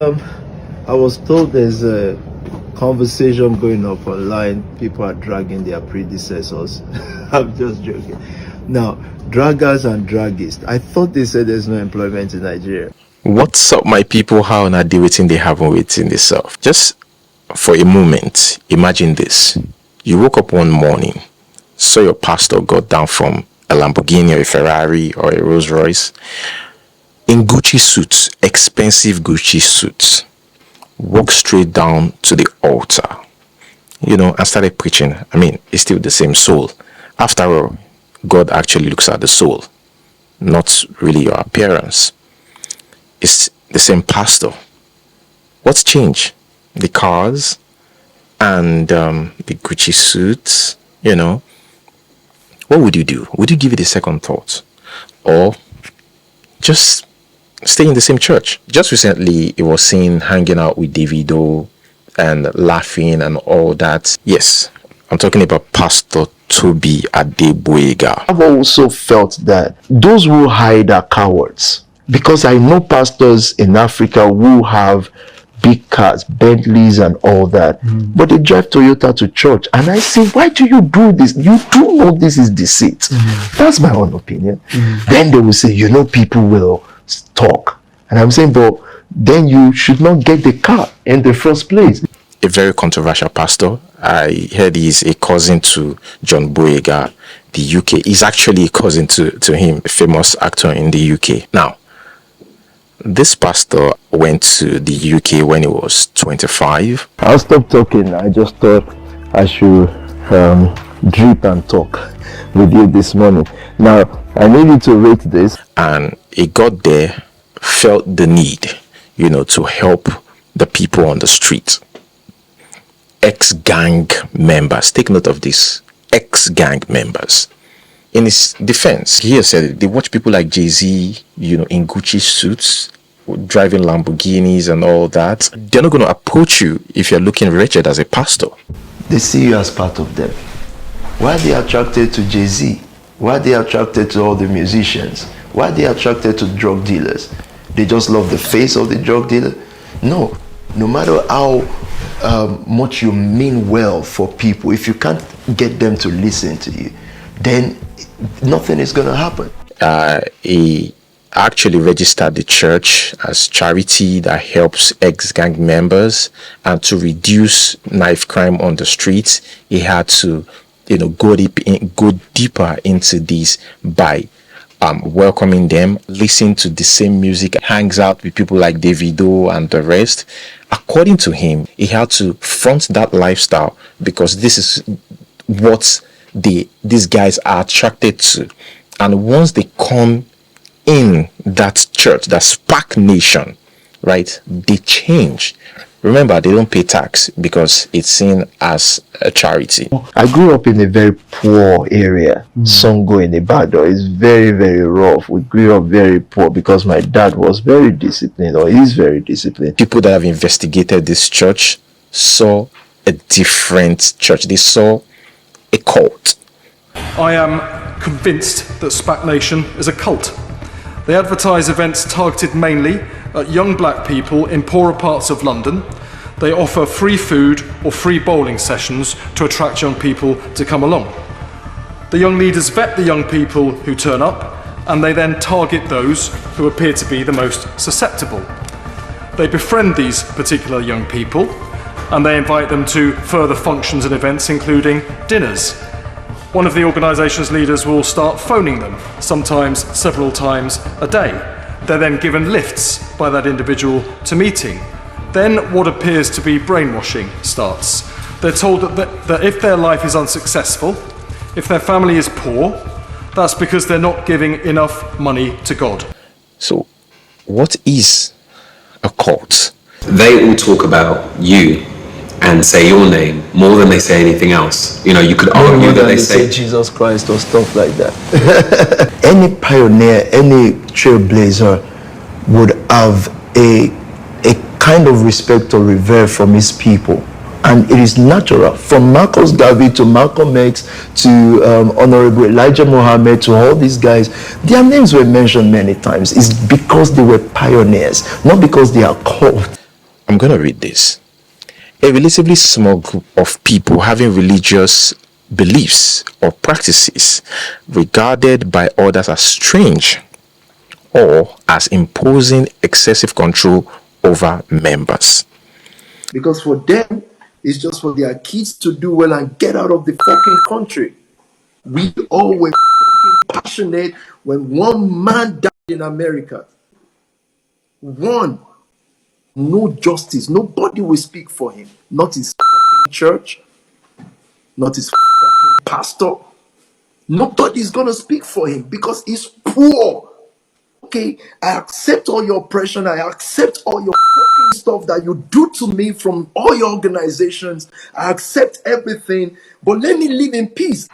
I was told there's a conversation going up online. People are dragging their predecessors. I'm just joking. Now, draggers and draggists. I thought they said there's no employment in Nigeria. What's up, my people? How na the waiting they haven't waiting themselves? Just for a moment, imagine this. You woke up one morning, saw your pastor got down from a Lamborghini or a Ferrari or a Rolls Royce in Gucci suits, expensive Gucci suits, walked straight down to the altar, and started preaching. I mean, it's still the same soul. After all, God actually looks at the soul, not really your appearance. It's the same pastor. What's changed? The cars and the Gucci suits, What would you do? Would you give it a second thought? Or just stay in the same church? Just recently, it was seen hanging out with Davido and laughing and all that. Yes, I'm talking about Pastor TOBI Adeboyega. I've also felt that those who hide are cowards. Because I know pastors in Africa who have big cars, Bentleys and all that, but they drive Toyota to church. And I say, why do you do this? You do know this is deceit. That's my own opinion. Then they will say, people will talk. And I'm saying, but then you should not get the car in the first place. A very controversial pastor. I heard he's a cousin to John Boyega, the UK. He's actually a cousin to him, a famous actor in the UK. Now, this pastor went to the UK when he was 25. I'll stop talking. I just thought I should drip and talk with you this morning. Now, I need you to rate this. And he got there, felt the need, to help the people on the street. Ex-gang members. Take note of this. Ex-gang members. In his defense, he has said they watch people like Jay-Z, in Gucci suits, driving Lamborghinis and all that. They're not going to approach you if you're looking wretched as a pastor. They see you as part of them. Why are they attracted to Jay-Z? Why are they attracted to all the musicians? Why are they attracted to drug dealers? They just love the face of the drug dealer? No. No matter how much you mean well for people, if you can't get them to listen to you, then nothing is going to happen. He actually registered the church as charity that helps ex-gang members, and to reduce knife crime on the streets, he had to, go deeper into this by welcoming them, listen to the same music, hangs out with people like Davido and the rest. According to him, he had to front that lifestyle because this is what these guys are attracted to. And once they come in that church, that Spark Nation, right, they change. Remember, they don't pay tax because it's seen as a charity. I grew up in a very poor area. Songo in Ibadan is very, very rough. We grew up very poor because my dad was very disciplined, or is very disciplined. People that have investigated this church saw a different church. They saw a cult. I am convinced that Spark Nation is a cult. They advertise events targeted mainly at young black people in poorer parts of London. They offer free food or free bowling sessions to attract young people to come along. The young leaders vet the young people who turn up, and they then target those who appear to be the most susceptible. They befriend these particular young people, and they invite them to further functions and events, including dinners. One of the organisation's leaders will start phoning them, sometimes several times a day. They're then given lifts by that individual to meeting. Then what appears to be brainwashing starts. They're told that if their life is unsuccessful, if their family is poor, that's because they're not giving enough money to God. So, what is a cult? They all talk about you and say your name more than they say anything else. You could argue that they say Jesus Christ or stuff like that. Any pioneer, any trailblazer would have a kind of respect or revere from his people. And it is natural. From Marcus Garvey to Malcolm X to Honorable Elijah Muhammad to all these guys, their names were mentioned many times. It's because they were pioneers, not because they are called. I'm going to read this. A relatively small group of people having religious beliefs or practices regarded by others as strange or as imposing excessive control over members. Because for them, it's just for their kids to do well and get out of the fucking country. We all were fucking passionate when one man died in America. One. No justice. Nobody will speak for him. Not his fucking church. Not his fucking pastor. Nobody's gonna speak for him because he's poor. Okay, I accept all your oppression. I accept all your fucking stuff that you do to me from all your organizations. I accept everything, but let me live in peace.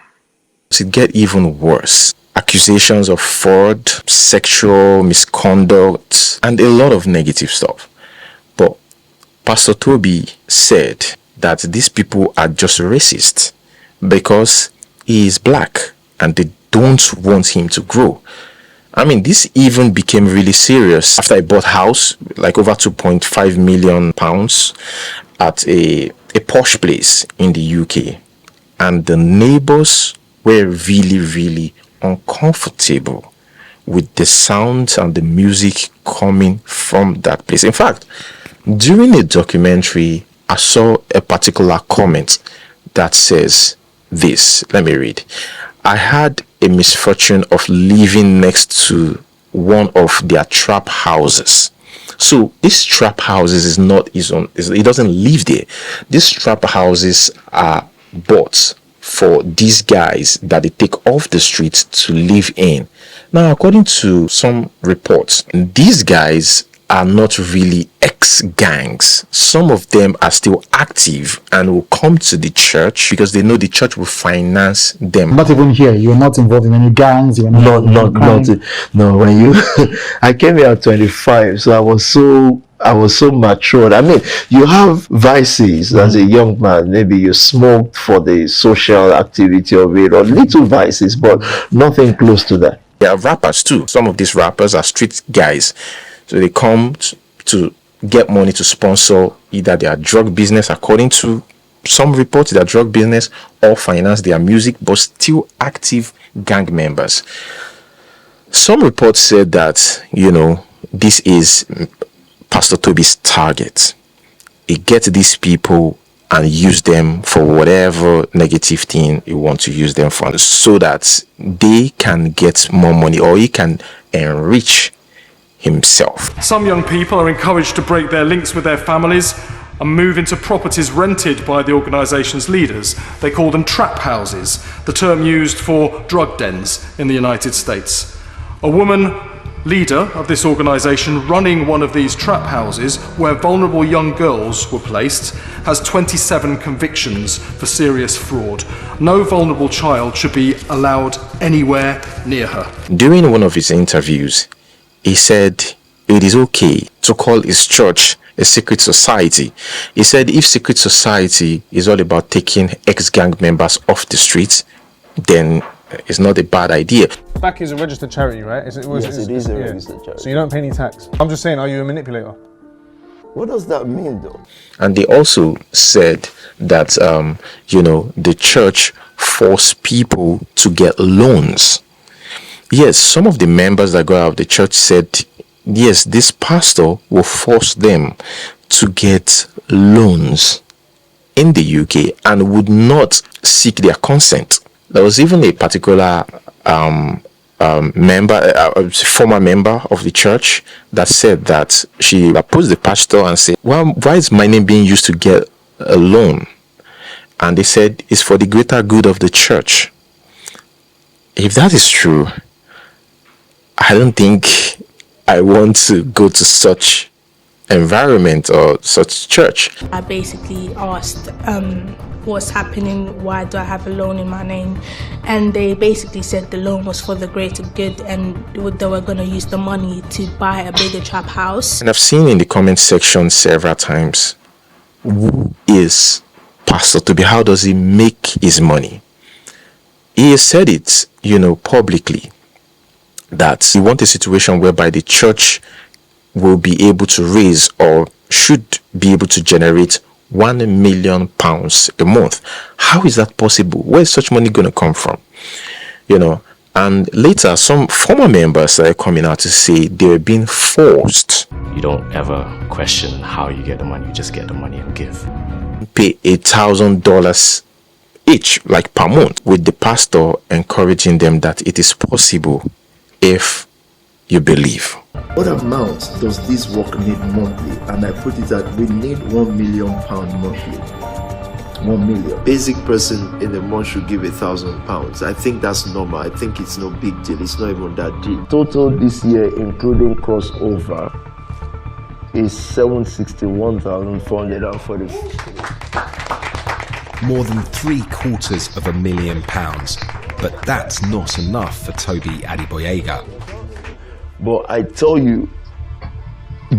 It get even worse. Accusations of fraud, sexual misconduct, and a lot of negative stuff. But Pastor TOBI said that these people are just racist because he is black and they don't want him to grow. I mean, this even became really serious after I bought house, like over 2.5 million pounds at a posh place in the UK. And the neighbors were really, really uncomfortable with the sounds and the music coming from that place. In fact, during a documentary, I saw a particular comment that says this. Let me read. I had a misfortune of living next to one of their trap houses. So this trap houses is not his own. It doesn't live there. These trap houses are bought for these guys that they take off the streets to live in. Now, according to some reports, these guys are not really ex-gangs. Some of them are still active and will come to the church because they know the church will finance them. Not even here. You're not involved in any gangs. You're not No. When you, I came here at 25, so I was so matured. I mean, you have vices as a young man. Maybe you smoked for the social activity of it, or little vices, but nothing close to that. There are rappers too. Some of these rappers are street guys. So they come to get money to sponsor either their drug business, according to some reports, their drug business, or finance their music, but still active gang members. Some reports said that, this is Pastor TOBI's target. He gets these people and use them for whatever negative thing he wants to use them for, so that they can get more money or he can enrich himself. Some young people are encouraged to break their links with their families and move into properties rented by the organisation's leaders. They call them trap houses, the term used for drug dens in the United States. A woman leader of this organisation running one of these trap houses where vulnerable young girls were placed has 27 convictions for serious fraud. No vulnerable child should be allowed anywhere near her. During one of his interviews, he said it is okay to call his church a secret society. He said if secret society is all about taking ex-gang members off the streets, then it's not a bad idea. SPAC is a registered charity, right? Yes, it is a registered charity. So you don't pay any tax. I'm just saying, are you a manipulator? What does that mean, though? And they also said that, the church forced people to get loans. Yes, some of the members that got out of the church said, yes, this pastor will force them to get loans in the UK and would not seek their consent. There was even a particular former member of the church that said that she approached the pastor and said, well, why is my name being used to get a loan? And they said, it's for the greater good of the church. If that is true, I don't think I want to go to such environment or such church. I basically asked what's happening, why do I have a loan in my name, and they basically said the loan was for the greater good and they were going to use the money to buy a bigger trap house. And I've seen in the comment section several times, who is Pastor TOBI? How does he make his money? He has said it, publicly, that he wants a situation whereby the church will be able to raise or should be able to generate £1 million a month. How is that possible? Where is such money going to come from? And later some former members started coming out to say they were being forced. You don't ever question how you get the money, you just get the money and give. Pay $1,000 each, like per month, with the pastor encouraging them that it is possible if you believe. What amount does this work need monthly? And I put it that we need £1 million monthly. 1 million. Basic person in a month should give £1,000. I think that's normal. I think it's no big deal. It's not even that deep. Total this year, including crossover, is 761,440. More than £750,000, but that's not enough for Tobi Adeboyega. But I tell you,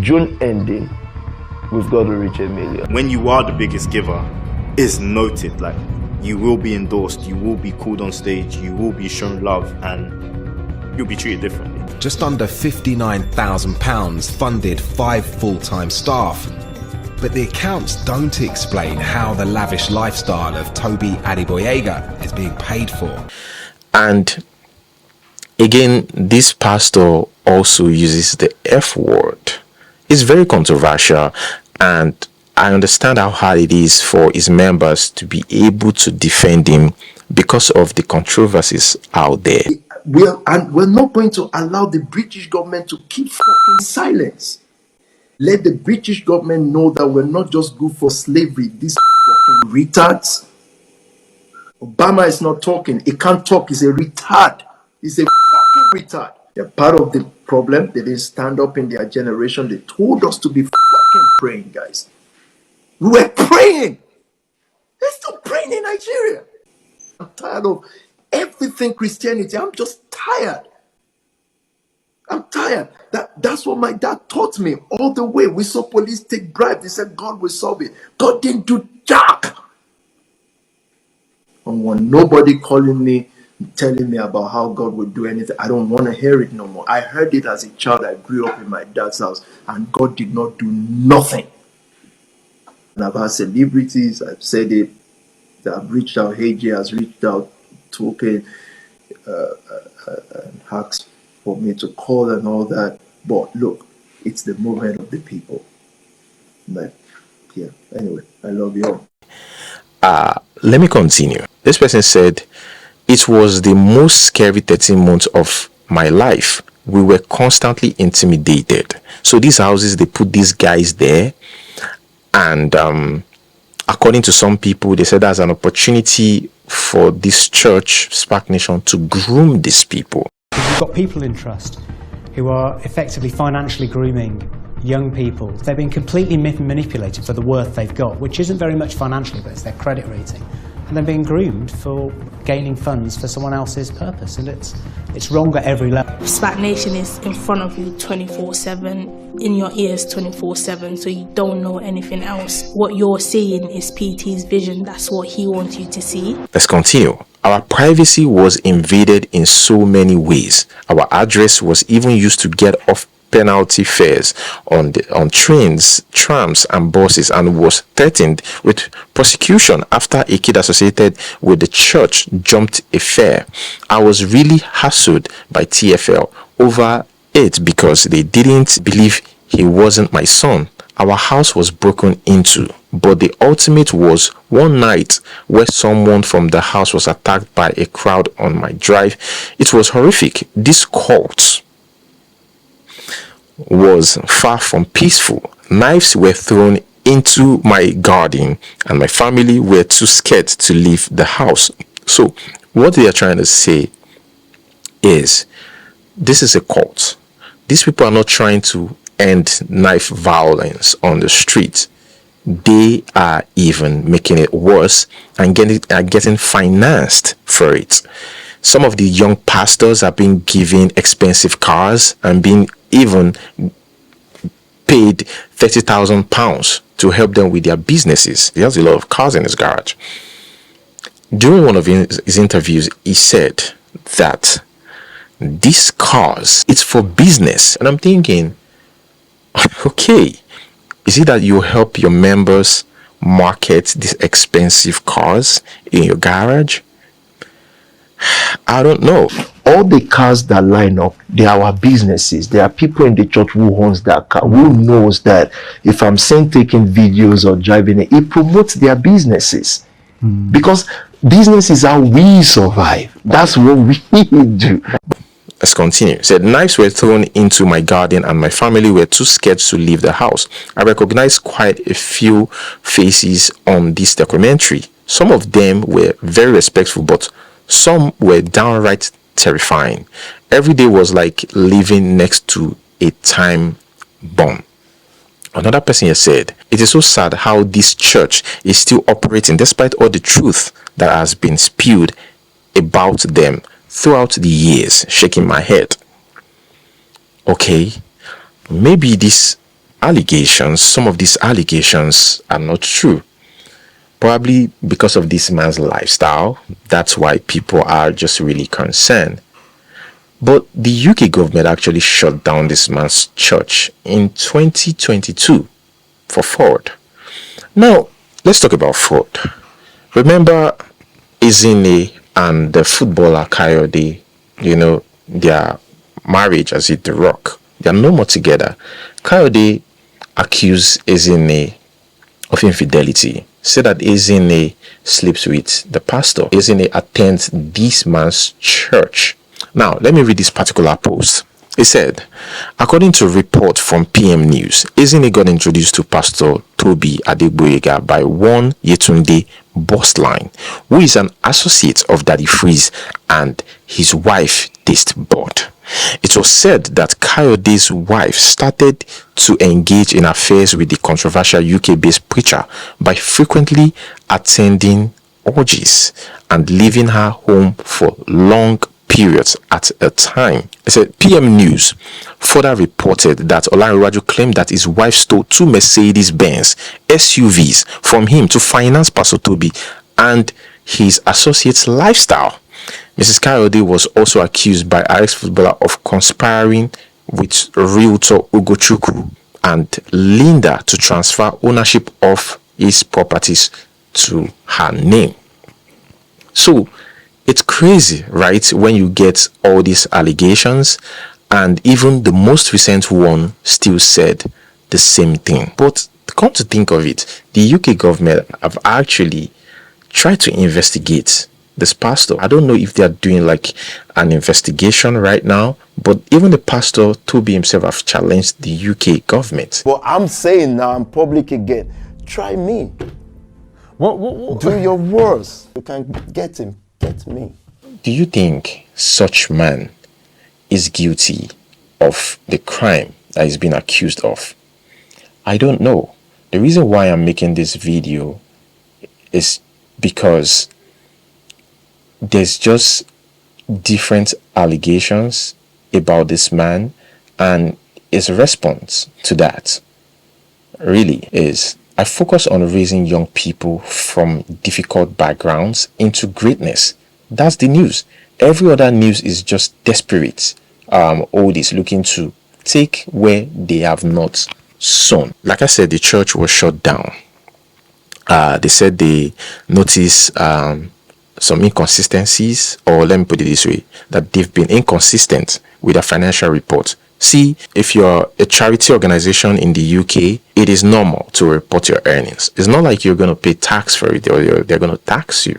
June ending, we've got to reach 1 million. When you are the biggest giver, it's noted. Like, you will be endorsed, you will be called on stage, you will be shown love, and you'll be treated differently. Just under £59,000 funded 5 full-time staff. But the accounts don't explain how the lavish lifestyle of Tobi Adeboyega is being paid for. And again, this pastor also uses the F word. It's very controversial, and I understand how hard it is for his members to be able to defend him because of the controversies out there. We're not going to allow the British government to keep fucking silence. Let the British government know that we're not just good for slavery. These fucking retards. Obama is not talking. He can't talk. He's a retard. He's a fucking retard. They're part of the problem. They didn't stand up in their generation. They told us to be fucking praying, guys. We were praying. They're still praying in Nigeria. I'm tired of everything Christianity. I'm just tired. I'm tired. That's what my dad taught me all the way. We saw police take bribes. They said God will solve it. God didn't do jack. I don't want nobody calling me, telling me about how God would do anything. I don't want to hear it no more. I heard it as a child. I grew up in my dad's house, and God did not do nothing. And I've had celebrities, I've said it, that have reached out. AJ has reached out, talking, and asked for me to call and all that. But look, it's the movement of the people. But yeah, anyway, I love you all. Let me continue. This person said, it was the most scary 13 months of my life. We were constantly intimidated. So these houses, they put these guys there, and according to some people, they said that's an opportunity for this church, Spark Nation, to groom these people. You've got people in trust who are effectively financially grooming young people. They're being completely manipulated for the worth they've got, which isn't very much financially, but it's their credit rating. And they're being groomed for gaining funds for someone else's purpose, and it's wrong at every level. Spark Nation is in front of you 24/7, in your ears 24/7, so you don't know anything else. What you're seeing is PT's vision. That's what he wants you to see. Let's continue. Our privacy was invaded in so many ways. Our address was even used to get off penalty fares on trains, trams and buses, and was threatened with prosecution after a kid associated with the church jumped a fare. I was really hassled by TFL over it because they didn't believe he wasn't my son. Our house was broken into, but the ultimate was one night where someone from the house was attacked by a crowd on my drive. It was horrific. This cult was far from peaceful. Knives were thrown into my garden, and my family were too scared to leave the house. So what they are trying to say is, this is a cult. These people are not trying to end knife violence on the street. They are even making it worse and getting financed for it. Some of the young pastors are being given expensive cars and being even paid £30,000 to help them with their businesses. He has a lot of cars in his garage. During one of his interviews, he said that these cars, it's for business. And I'm thinking, okay, Is it that you help your members market these expensive cars in your garage? I don't know. All the cars that line up, they are our businesses. There are people in the church who owns that car, who knows that if I'm seen taking videos or driving it promotes their businesses. Because business is how we survive. That's what we do. Let's continue. It said, knives were thrown into my garden and my family were too scared to leave the house. I recognized quite a few faces on this documentary. Some of them were very respectful, but some were downright terrifying. Every day was like living next to a time bomb. Another person here said, it is so sad how this church is still operating despite all the truth that has been spewed about them throughout the years. Shaking my head. Okay, maybe some of these allegations are not true. Probably because of this man's lifestyle. That's why people are just really concerned. But the UK government actually shut down this man's church in 2022 for fraud. Now, let's talk about fraud. Remember Izine and the footballer Coyote, their marriage as it the rock. They are no more together. Coyote accused Izine of infidelity. Said that Izine sleeps with the pastor. Izine attends this man's church. Now, let me read this particular post. It said, according to a report from PM News, Izine got introduced to Pastor TOBI Adegboyega by one Yetunde Bossline, who is an associate of Daddy Freeze and his wife Taste Bud. It was said that Coyote's wife started to engage in affairs with the controversial UK-based preacher by frequently attending orgies and leaving her home for long periods at a time. It said PM News further reported that Olanrewaju claimed that his wife stole 2 Mercedes-Benz SUVs from him to finance Pastor TOBI and his associate's lifestyle. Mrs. Coyote was also accused by ex-footballer of conspiring with realtor Ugochukwu and Linda to transfer ownership of his properties to her name. So it's crazy, right, when you get all these allegations, and even the most recent one still said the same thing. But come to think of it, the UK government have actually tried to investigate this pastor. I don't know if they are doing like an investigation right now, but even the pastor TOBI himself have challenged the UK government. But I'm saying now, I'm public again, try me. What? Do your worst. You can get him. Get me. Do you think such man is guilty of the crime that he's been accused of? I don't know. The reason why I'm making this video is because there's just different allegations about this man, and his response to that really is, I focus on raising young people from difficult backgrounds into greatness. That's the news. Every other news is just desperate. Oldies looking to take where they have not sown. Like I said, the church was shut down. They said they noticed some inconsistencies, or let me put it this way, that they've been inconsistent with their financial report. See, if you're a charity organization in the UK, it is normal to report your earnings. It's not like you're going to pay tax for it, or they're going to tax you.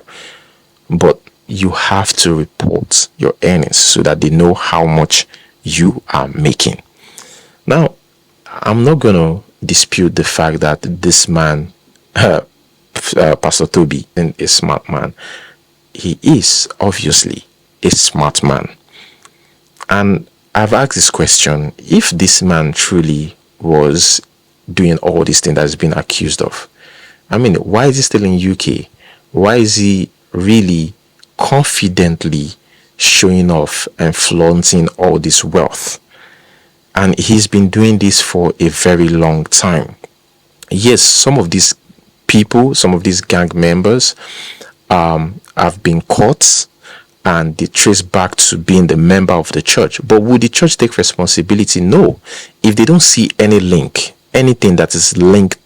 But you have to report your earnings so that they know how much you are making. Now, I'm not going to dispute the fact that this man, Pastor TOBI, is a smart man. He is obviously a smart man. And I've asked this question, if this man truly was doing all these things that he's been accused of, I mean, why is he still in UK? Why is he really confidently showing off and flaunting all this wealth? And he's been doing this for a very long time. Yes, some of these people, some of these gang members have been caught and they trace back to being the member of the church. But would the church take responsibility? No. If they don't see any link anything that is linked,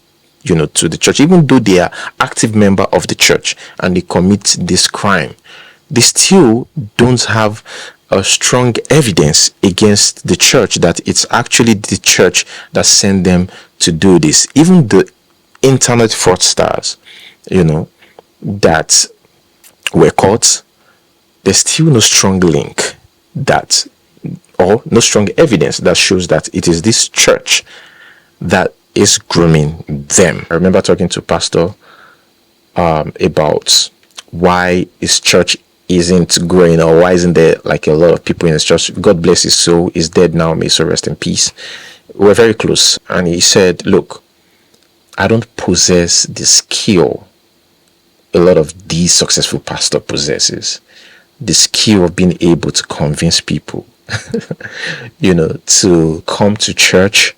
to the church, even though they are active member of the church and they commit this crime, they still don't have a strong evidence against the church that it's actually the church that sent them to do this. Even the internet fraudsters, that were caught, there's still no strong link or no strong evidence that shows that it is this church that is grooming them. I remember talking to Pastor about why his church isn't growing, or why isn't there like a lot of people in his church. God bless his soul, he's dead now, may so rest in peace. We're very close, and he said, look, I don't possess the skill a lot of these successful pastor possesses, the skill of being able to convince people to come to church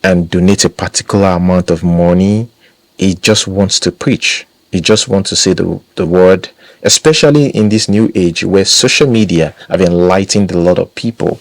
and donate a particular amount of money. He just wants to preach. He just wants to say the word, especially in this new age where social media have enlightened a lot of people,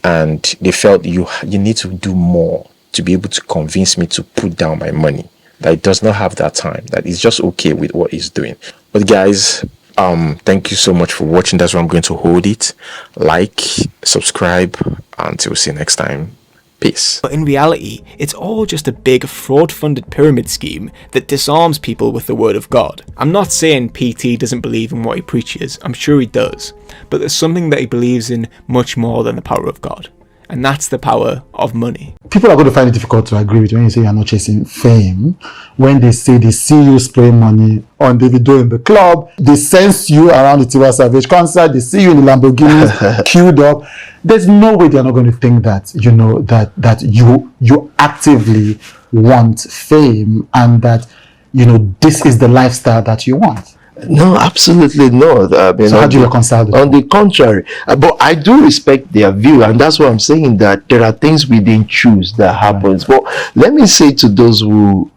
and they felt you need to do more to be able to convince me to put down my money. That he does not have that time, that he's just okay with what he's doing. But guys, thank you so much for watching. That's where I'm going to hold it. Like, subscribe, until we see you next time. Peace. But in reality, it's all just a big fraud-funded pyramid scheme that disarms people with the word of God. I'm not saying PT doesn't believe in what he preaches, I'm sure he does, but there's something that he believes in much more than the power of God. And that's the power of money. People are going to find it difficult to agree with you when you say you're not chasing fame. When they say they see you spray money on Davido in the club, they sense you around the Tiwa Savage concert, they see you in the Lamborghini queued up. There's no way they're not going to think that, that you actively want fame, and that, this is the lifestyle that you want. No, absolutely not. So how do you reconcile this? On the contrary, but I do respect their view, and that's why I'm saying that there are things we didn't choose that happens. Right. But let me say to those who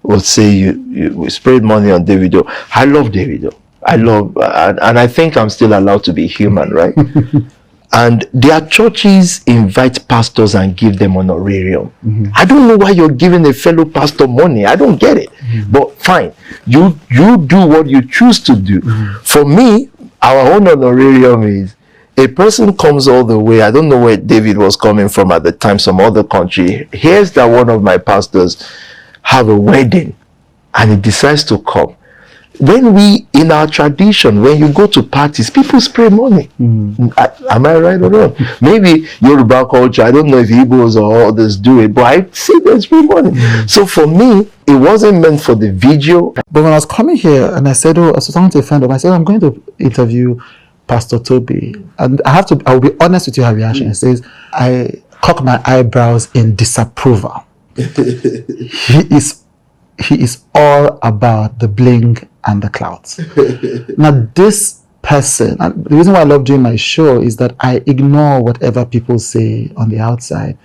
will say you sprayed money on Davido, I love Davido. And I think I'm still allowed to be human, right? And their churches invite pastors and give them honorarium. Mm-hmm. I don't know why you're giving a fellow pastor money. I don't get it. Mm-hmm. But fine, you do what you choose to do. Mm-hmm. For me, our own honorarium is a person comes all the way. I don't know where David was coming from at the time, some other country. Here's that one of my pastors have a wedding and he decides to come. When in our tradition, when you go to parties, people spray money. Am I right or wrong? Maybe Yoruba culture, I don't know if Igbos or others do it, but I see they spray money. So for me, it wasn't meant for the video. But when I was coming here and I said, I was talking to a friend of mine, I said, I'm going to interview Pastor TOBI. And I will be honest with you, her reaction. It says, I cock my eyebrows in disapproval. He is all about the bling and the clouds. Now this person, and the reason why I love doing my show is that I ignore whatever people say on the outside,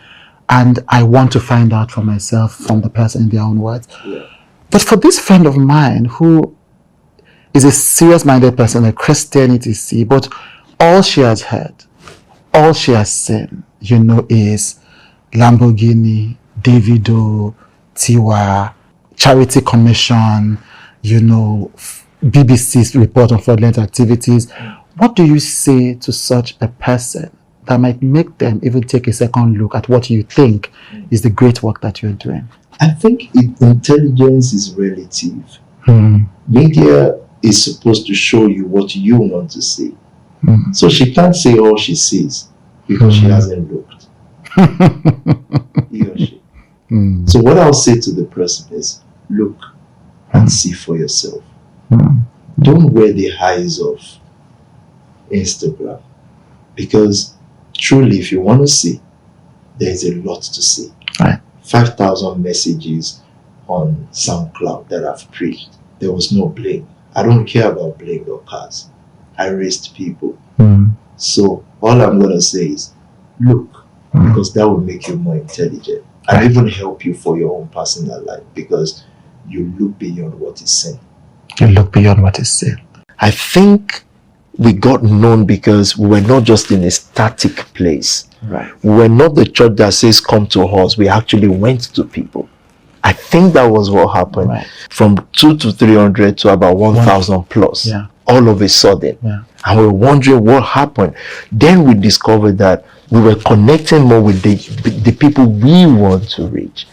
and I want to find out for myself from the person in their own words. Yeah. But for this friend of mine who is a serious-minded person, a Christianity see, but all she has heard, all she has seen, is Lamborghini, Davido, Tiwa, Charity Commission, BBC's report on fraudulent activities. What do you say to such a person that might make them even take a second look at what you think is the great work that you're doing? I think intelligence is relative. Media is supposed to show you what you want to see. So she can't say all she sees because she hasn't looked. He or she. So what I'll say to the person is, look and see for yourself. Don't wear the highs of Instagram, because truly, if you want to see, there's a lot to see. Right. 5,000 messages on SoundCloud that I've preached. There was no bling. I don't care about bling or cars. I raised people. So all I'm going to say is, look, because that will make you more intelligent and even help you for your own personal life, because you look beyond what is seen. You look beyond what is seen. I think we got known because we were not just in a static place. Right. We were not the church that says come to us. We actually went to people. I think that was what happened. Right. From 200 to 300 to about 1,000 plus. Yeah. All of a sudden. Yeah. And we were wondering what happened. Then we discovered that we were connecting more with the people we want to reach.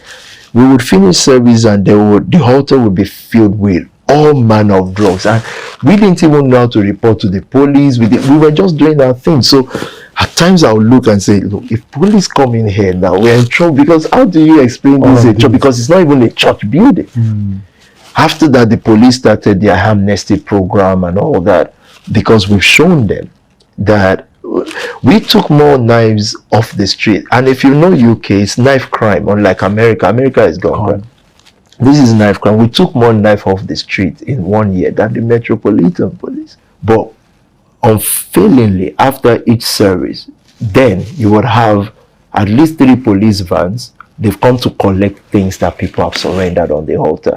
We would finish service and the altar would be filled with all manner of drugs, and we didn't even know how to report to the police. We were just doing our thing. So at times I would look and say, look, if police come in here now, we're in trouble, because how do you explain this a church? Because it's not even a church building. After that, the police started their amnesty program and all that, because we've shown them that we took more knives off the street. And if you know UK, it's knife crime, unlike America. America is gone. This is knife crime. We took more knife off the street in 1 year than the Metropolitan Police. But unfailingly, after each service, then you would have at least 3 police vans. They've come to collect things that people have surrendered on the altar.